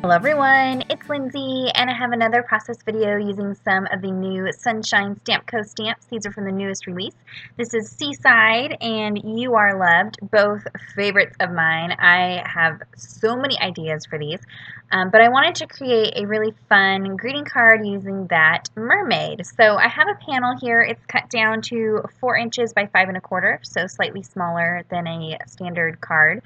Hello everyone, it's Lindsay and I have another process video using some of the new Sonshine Stamp Co stamps. These are from the newest release. This is Seaside and You Are Loved, both favorites of mine. I have so many ideas for these, but I wanted to create a really fun greeting card using that mermaid. So I have a panel here. It's cut down to 4 inches by 5 1/4, so slightly smaller than a standard card.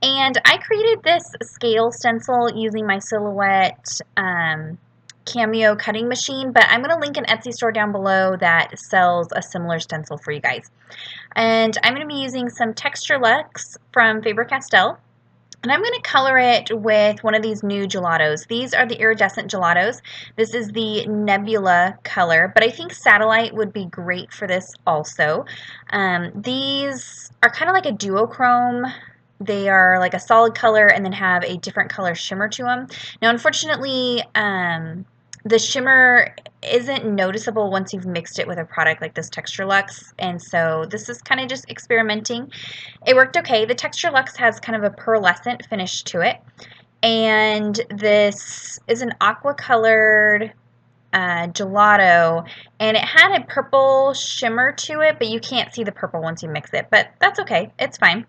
And I created this scale stencil using my Silhouette Cameo cutting machine, but I'm going to link an Etsy store down below that sells a similar stencil for you guys. And I'm going to be using some Texture Luxe from Faber-Castell. And I'm going to color it with one of these new gelatos. These are the iridescent gelatos. This is the Nebula color, but I think Satellite would be great for this also. These are kind of like a duochrome. They are like a solid color and then have a different color shimmer to them. Now, unfortunately, the shimmer isn't noticeable once you've mixed it with a product like this Texture Luxe, and so this is kind of just experimenting. It worked okay. The Texture Luxe has kind of a pearlescent finish to it, and this is an aqua colored gelato, and it had a purple shimmer to it, but you can't see the purple once you mix it, but that's okay. It's fine.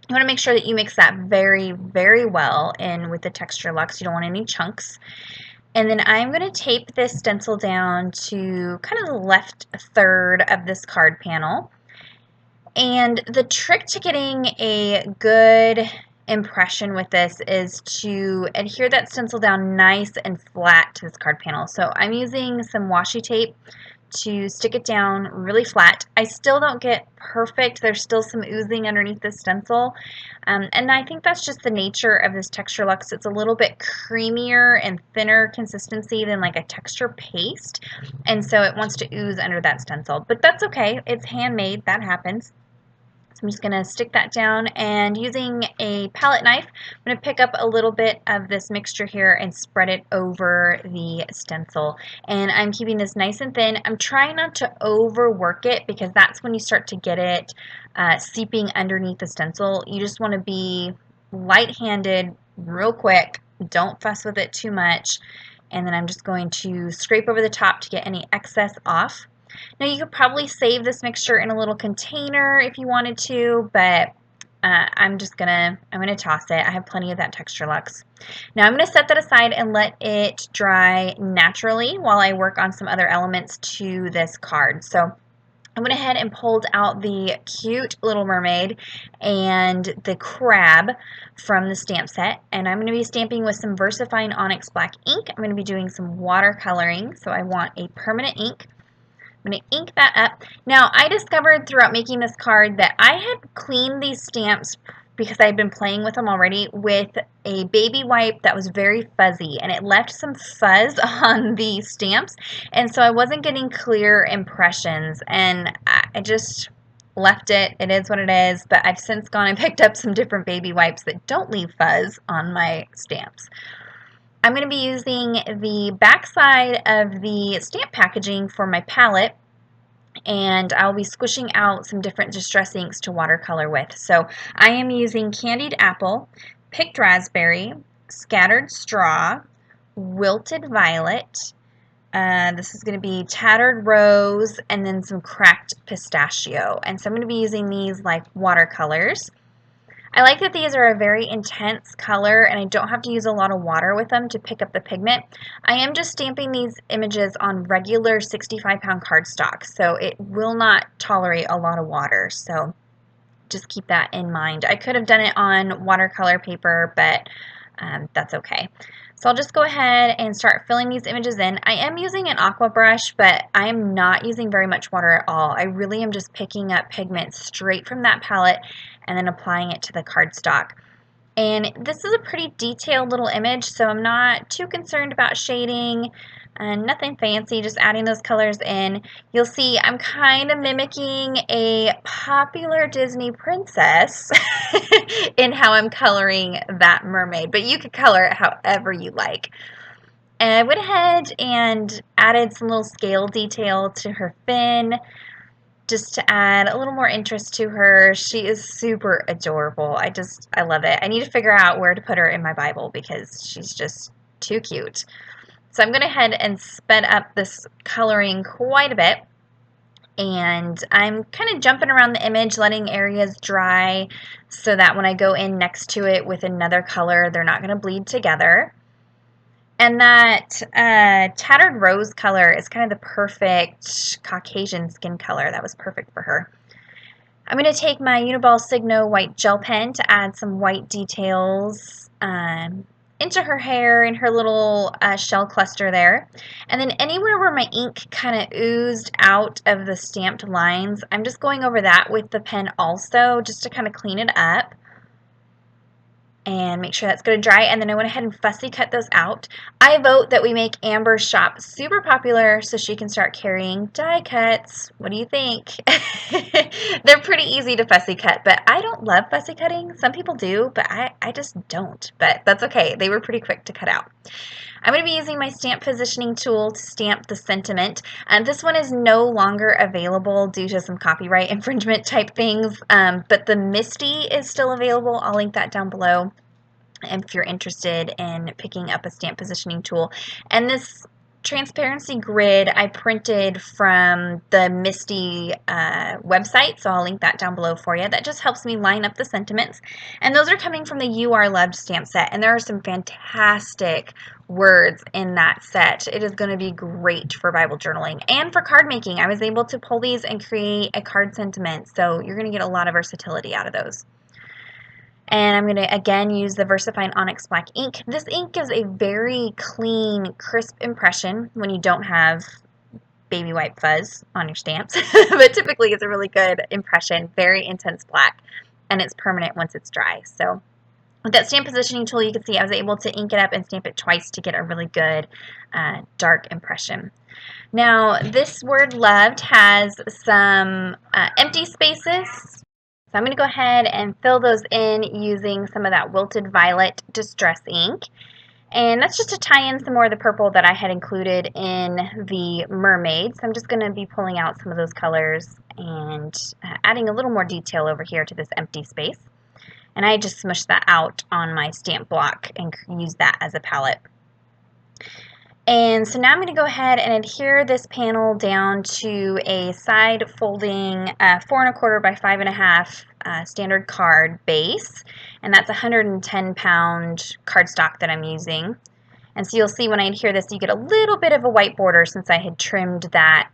You want to make sure that you mix that very, very well in with the Texture Luxe. You don't want any chunks. And then I'm going to tape this stencil down to kind of the left third of this card panel. And the trick to getting a good impression with this is to adhere that stencil down nice and flat to this card panel. So I'm using some washi tape to stick it down really flat. I still don't get perfect. There's still some oozing underneath the stencil. And I think that's just the nature of this Texture Luxe. It's a little bit creamier and thinner consistency than like a texture paste. And so it wants to ooze under that stencil. But that's okay. It's handmade. That happens. So I'm just going to stick that down, and using a palette knife, I'm going to pick up a little bit of this mixture here and spread it over the stencil. And I'm keeping this nice and thin. I'm trying not to overwork it because that's when you start to get it seeping underneath the stencil. You just want to be light-handed, real quick. Don't fuss with it too much. And then I'm just going to scrape over the top to get any excess off. Now you could probably save this mixture in a little container if you wanted to, but I'm gonna toss it. I have plenty of that Texture Luxe. Now I'm gonna set that aside and let it dry naturally while I work on some other elements to this card. So I went ahead and pulled out the cute little mermaid and the crab from the stamp set, and I'm going to be stamping with some VersaFine Onyx Black ink. I'm going to be doing some watercoloring, so I want a permanent ink. I'm going to ink that up. Now, I discovered throughout making this card that I had cleaned these stamps because I had been playing with them already with a baby wipe that was very fuzzy, and it left some fuzz on the stamps, and so I wasn't getting clear impressions, and I just left it. It is what it is, but I've since gone and picked up some different baby wipes that don't leave fuzz on my stamps. I'm going to be using the back side of the stamp packaging for my palette, and I'll be squishing out some different distress inks to watercolor with. So I am using Candied Apple, Picked Raspberry, Scattered Straw, Wilted Violet. This is going to be Tattered Rose, and then some Cracked Pistachio. And so I'm going to be using these like watercolors. I like that these are a very intense color, and I don't have to use a lot of water with them to pick up the pigment. I am just stamping these images on regular 65-pound cardstock, so it will not tolerate a lot of water, so just keep that in mind. I could have done it on watercolor paper, but that's okay. So I'll just go ahead and start filling these images in. I am using an aqua brush, but I am not using very much water at all. I really am just picking up pigment straight from that palette and then applying it to the cardstock. And this is a pretty detailed little image, so I'm not too concerned about shading. Nothing fancy, just adding those colors in. You'll see I'm kind of mimicking a popular Disney princess in how I'm coloring that mermaid, but you could color it however you like. And I went ahead and added some little scale detail to her fin, just to add a little more interest to her. She is super adorable. I love it. I need to figure out where to put her in my Bible because she's just too cute. So I'm going to head and sped up this coloring quite a bit. And I'm kind of jumping around the image, letting areas dry so that when I go in next to it with another color, they're not going to bleed together. And that tattered rose color is kind of the perfect Caucasian skin color. That was perfect for her. I'm going to take my Uniball Signo white gel pen to add some white details into her hair and her little shell cluster there. And then anywhere where my ink kind of oozed out of the stamped lines, I'm just going over that with the pen also, just to kind of clean it up and make sure that's going to dry. And then I went ahead and fussy cut those out. I vote that we make Amber's shop super popular so she can start carrying die cuts. What do you think? They're pretty easy to fussy cut, but I don't love fussy cutting. Some people do, but I just don't. But that's okay. They were pretty quick to cut out. I'm going to be using my stamp positioning tool to stamp the sentiment. This one is no longer available due to some copyright infringement type things, but the Misty is still available. I'll link that down below if you're interested in picking up a stamp positioning tool. And this transparency grid I printed from the Misty website, so I'll link that down below for you. That just helps me line up the sentiments. And those are coming from the You Are Loved stamp set, and there are some fantastic words in that set. It is going to be great for Bible journaling and for card making. I was able to pull these and create a card sentiment, so you're going to get a lot of versatility out of those. And I'm going to, again, use the VersaFine Onyx Black ink. This ink gives a very clean, crisp impression when you don't have baby white fuzz on your stamps. But typically it's a really good impression, very intense black, and it's permanent once it's dry. So with that stamp positioning tool, you can see I was able to ink it up and stamp it twice to get a really good dark impression. Now, this word loved has some empty spaces. So I'm going to go ahead and fill those in using some of that Wilted Violet Distress ink. And that's just to tie in some more of the purple that I had included in the Mermaid. So I'm just going to be pulling out some of those colors and adding a little more detail over here to this empty space. And I just smushed that out on my stamp block and use that as a palette. And so now I'm going to go ahead and adhere this panel down to a side folding 4 1/4 by 5 1/2 standard card base, and that's 110 pound cardstock that I'm using. And so you'll see when I adhere this, you get a little bit of a white border since I had trimmed that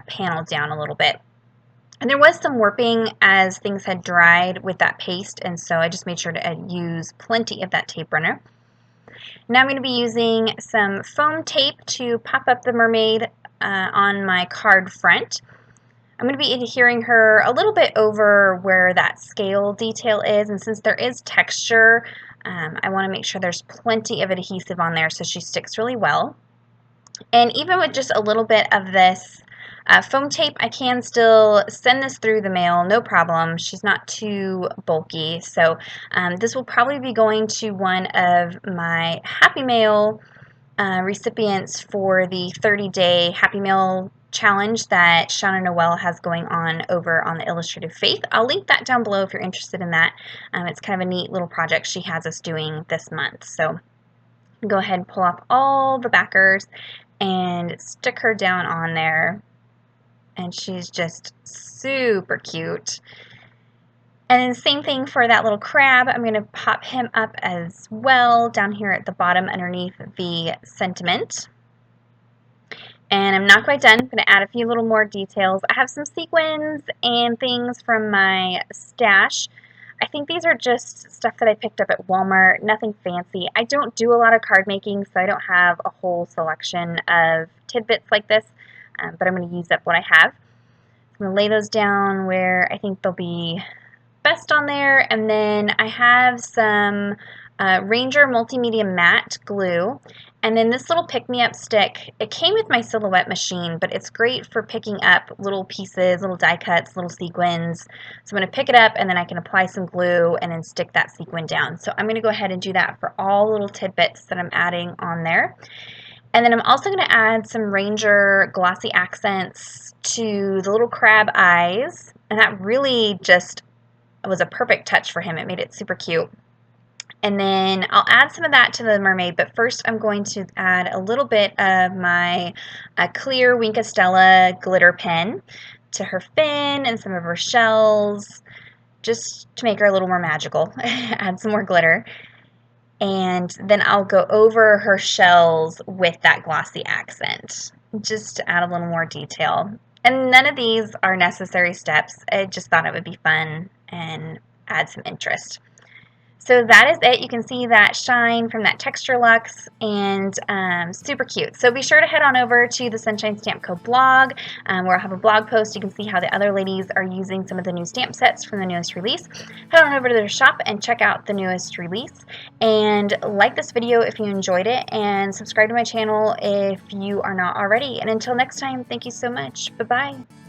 panel down a little bit. And there was some warping as things had dried with that paste, and so I just made sure to use plenty of that tape runner. Now I'm going to be using some foam tape to pop up the mermaid on my card front. I'm going to be adhering her a little bit over where that scale detail is, and since there is texture, I want to make sure there's plenty of adhesive on there so she sticks really well. And even with just a little bit of this foam tape, I can still send this through the mail, no problem. She's not too bulky, so this will probably be going to one of my Happy Mail recipients for the 30-day Happy Mail challenge that Shauna Noel has going on over on the Illustrative Faith. I'll link that down below if you're interested in that. It's kind of a neat little project she has us doing this month. So go ahead and pull off all the backers and stick her down on there. And she's just super cute. And then same thing for that little crab. I'm going to pop him up as well down here at the bottom underneath the sentiment. And I'm not quite done. I'm going to add a few little more details. I have some sequins and things from my stash. I think these are just stuff that I picked up at Walmart, nothing fancy. I don't do a lot of card making, so I don't have a whole selection of tidbits like this, but I'm going to use up what I have. I'm going to lay those down where I think they'll be best on there, and then I have some Ranger Multimedia Matte glue, and then this little pick-me-up stick. It came with my silhouette machine, but it's great for picking up little pieces, little die cuts, little sequins. So I'm going to pick it up, and then I can apply some glue and then stick that sequin down. So I'm going to go ahead and do that for all little tidbits that I'm adding on there. And then I'm also going to add some Ranger glossy accents to the little crab eyes, and that really just was a perfect touch for him. It made it super cute. And then I'll add some of that to the mermaid, but first I'm going to add a little bit of my clear Wink of Stella glitter pen to her fin and some of her shells, just to make her a little more magical. Add some more glitter. And then I'll go over her shells with that glossy accent, just to add a little more detail. And none of these are necessary steps. I just thought it would be fun and add some interest. So that is it. You can see that shine from that Texture Luxe, and super cute. So be sure to head on over to the Sonshine Stamp Co blog, where I'll have a blog post. You can see how the other ladies are using some of the new stamp sets from the newest release. Head on over to their shop and check out the newest release. And like this video if you enjoyed it, and subscribe to my channel if you are not already. And until next time, thank you so much. Bye-bye.